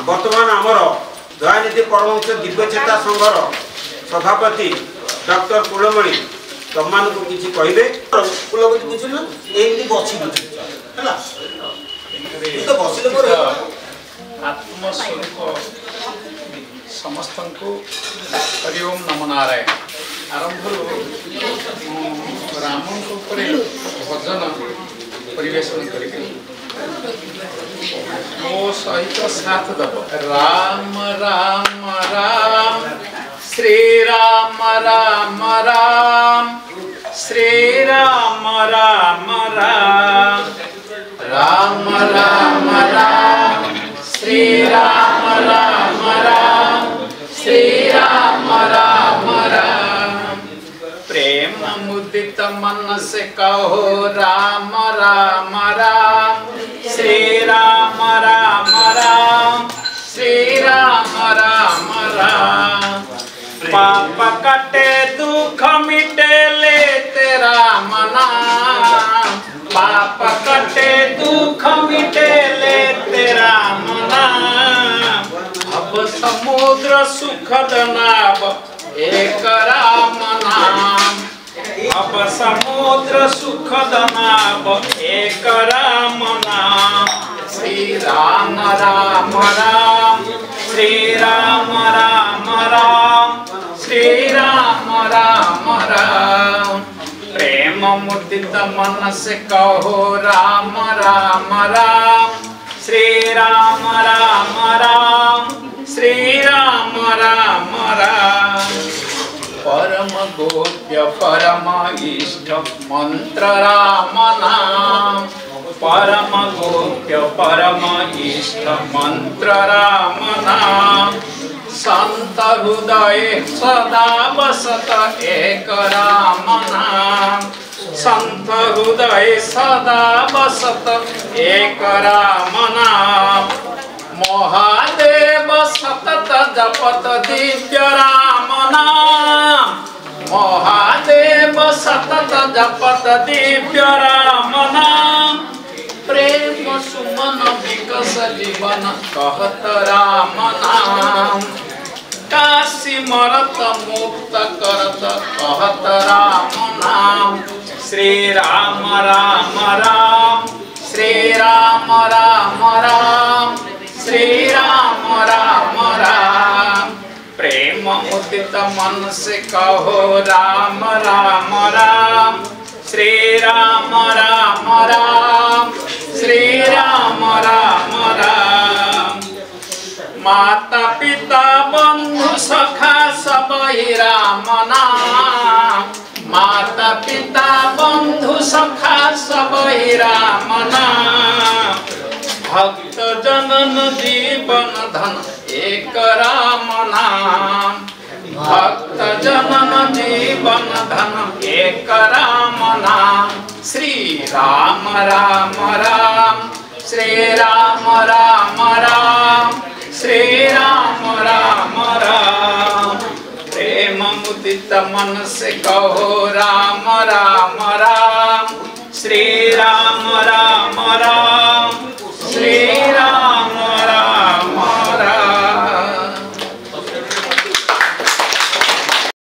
वर्तमान आमर दयानिधि परमहंस दिव्यचेता संघर सभापति डॉक्टर कुलमणि तुम मान किसी कहे कुलपति बुझल एमती बसी आत्मस्वरूप समस्त को हरि ओम नमो नारायण आरंभ राम भजन परिवेशन कर मो सहित साथ दब राम राम राम श्री राम राम राम श्री राम राम राम राम राम राम श्री राम राम राम श्री राम राम राम प्रेम मुदित मन से कहो राम राम राम श्री राम राम राम श्री राम राम राम पाप कटे दुख मिटे ले तेरा मना पाप कटे दुख मिटे ले तेरा मना अब समुद्र सुखद नाव एक राम नाम अब समुद्र सुखद नाव एक राम नाम श्री राम राम राम श्री राम राम राम श्री राम राम राम प्रेम मुदित मन से कहो राम राम राम श्री राम राम राम श्री राम राम राम परम गोप्य परम इष्ट मंत्र राम नाम परम गोप्य परम इष्ट मंत्र राम नाम संत हृदय सदा बसत एक राम नाम संत हृदय सदा बसत एक राम नाम महादेव सतत जपत दिव्य राम नाम महादेव सतत जपत दिव्य राम नाम प्रेम सुमन विकस जीवन कहत राम नाम काशी मरत मुक्त करत कहत राम नाम श्री राम राम राम श्री राम राम राम श्री राम राम राम प्रेम मुदित मन से कहो राम राम राम श्री राम राम राम श्री राम राम राम माता पिता बंधु सखा सब ही राम नाम माता पिता बंधु सखा सब ही राम नाम भक्त जनन जीवन धन एक राम नाम भक्त जनन जीवन धन एक राम नाम श्री राम राम राम श्री राम राम राम श्री राम राम राम प्रेम मुदित मन से कहो राम राम राम श्री राम राम राम